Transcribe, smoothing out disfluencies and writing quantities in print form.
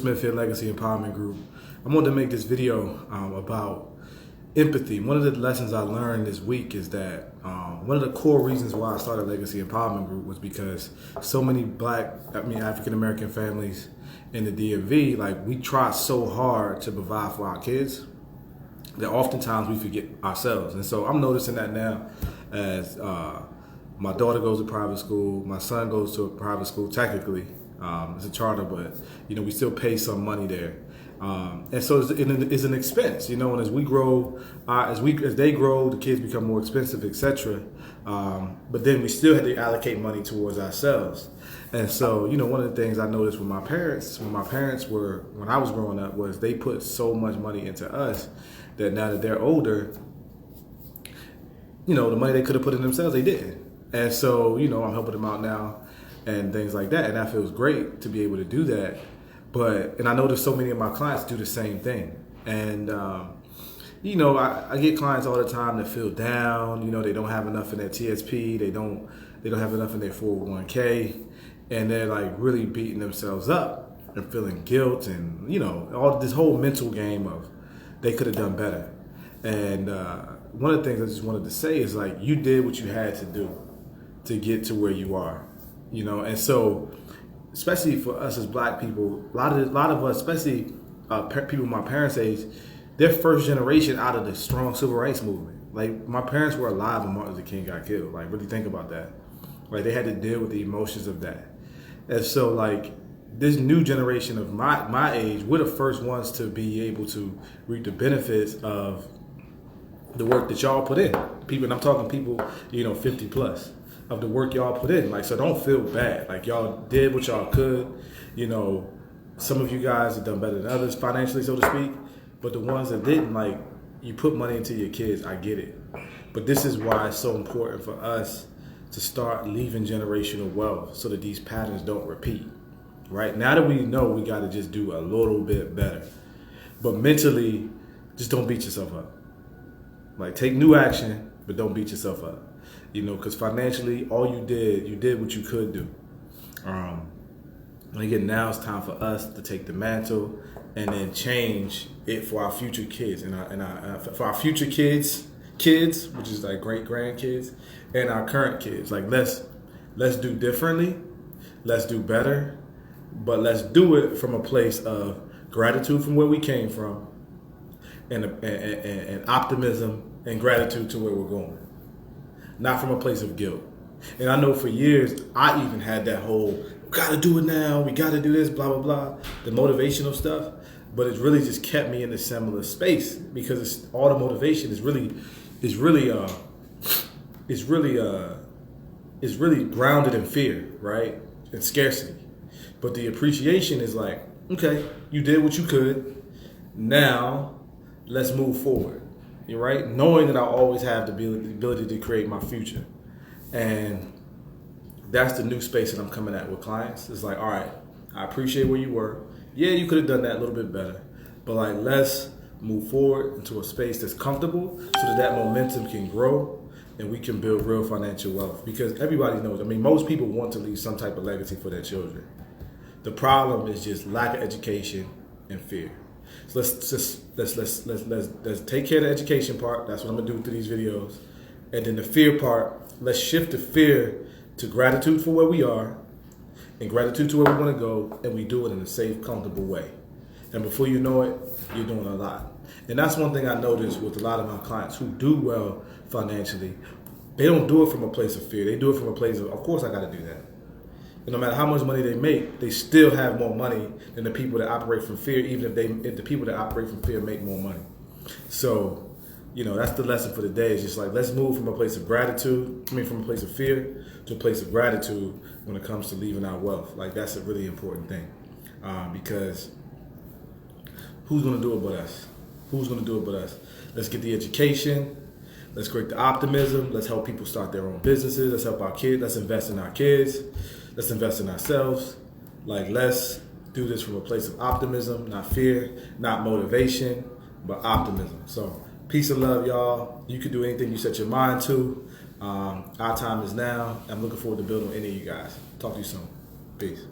Smith here, Legacy Empowerment Group. I wanted to make this video about empathy. One of the lessons I learned this week is that one of the core reasons why I started Legacy Empowerment Group was because so many African American families in the DMV, like, we try so hard to provide for our kids that oftentimes we forget ourselves. And so I'm noticing that now as my daughter goes to private school, my son goes to a private school technically. It's a charter, but we still pay some money there, and so it's an expense, and as we grow, as they grow, the kids become more expensive, etc. But then we still had to allocate money towards ourselves, and so one of the things I noticed with my parents, when I was growing up, was they put so much money into us that now that they're older, the money they could have put in themselves, they didn't, and so I'm helping them out now and things like that, and that feels great to be able to do that. And I notice so many of my clients do the same thing, and I get clients all the time that feel down. They don't have enough in their TSP, they don't have enough in their 401k, and they're like really beating themselves up and feeling guilt, and all this whole mental game of they could have done better. And one of the things I just wanted to say is, like, you did what you had to do to get to where you are. And so, especially for us as Black people, a lot of us, especially people my parents' age, they're first generation out of the strong civil rights movement. Like, my parents were alive when Martin Luther King got killed. Like, really think about that. Like, they had to deal with the emotions of that. And so, like, this new generation of my age, we're the first ones to be able to reap the benefits of the work that y'all put in. People, and I'm talking people, 50 plus. Of the work y'all put in. Like, so don't feel bad. Like, y'all did what y'all could. Some of you guys have done better than others financially, so to speak. But the ones that didn't, like, you put money into your kids, I get it. But this is why it's so important for us to start leaving generational wealth so that these patterns don't repeat. Right? Now that we know, we got to just do a little bit better. But mentally, just don't beat yourself up. Like, take new action, but don't beat yourself up. Because financially, all you did what you could do. And again, now it's time for us to take the mantle and then change it for our future kids for our future kids, which is like great grandkids, and our current kids. Like, let's do differently, let's do better, but let's do it from a place of gratitude from where we came from, and optimism and gratitude to where we're going. Not from a place of guilt. And I know for years, I even had that whole, we gotta do it now, we gotta do this, blah, blah, blah, the motivational stuff. But it's really just kept me in a similar space, because all the motivation is really grounded in fear, right? And scarcity. But the appreciation is like, okay, you did what you could, now let's move forward. You're right, knowing that I always have the ability to create my future. And that's the new space that I'm coming at with clients. It's like, all right, I appreciate where you were. Yeah, you could have done that a little bit better. But, like, let's move forward into a space that's comfortable so that momentum can grow and we can build real financial wealth. Because everybody knows, most people want to leave some type of legacy for their children. The problem is just lack of education and fear. So let's take care of the education part. That's what I'm gonna do through these videos. And then the fear part, let's shift the fear to gratitude for where we are and gratitude to where we want to go, and we do it in a safe, comfortable way. And before you know it, you're doing a lot. And that's one thing I noticed with a lot of my clients who do well financially. They don't do it from a place of fear. They do it from a place of course I gotta do that. And no matter how much money they make, they still have more money than the people that operate from fear, even if the people that operate from fear make more money. So, that's the lesson for the day. It's just like, let's move from a place of from a place of fear to a place of gratitude when it comes to leaving our wealth. Like, that's a really important thing. Because who's going to do it but us? Who's going to do it but us? Let's get the education. Let's create the optimism. Let's help people start their own businesses. Let's help our kids. Let's invest in our kids. Let's invest in ourselves. Like, let's do this from a place of optimism, not fear, not motivation, but optimism. So, peace and love, y'all. You can do anything you set your mind to. Our time is now. I'm looking forward to building with any of you guys. Talk to you soon. Peace.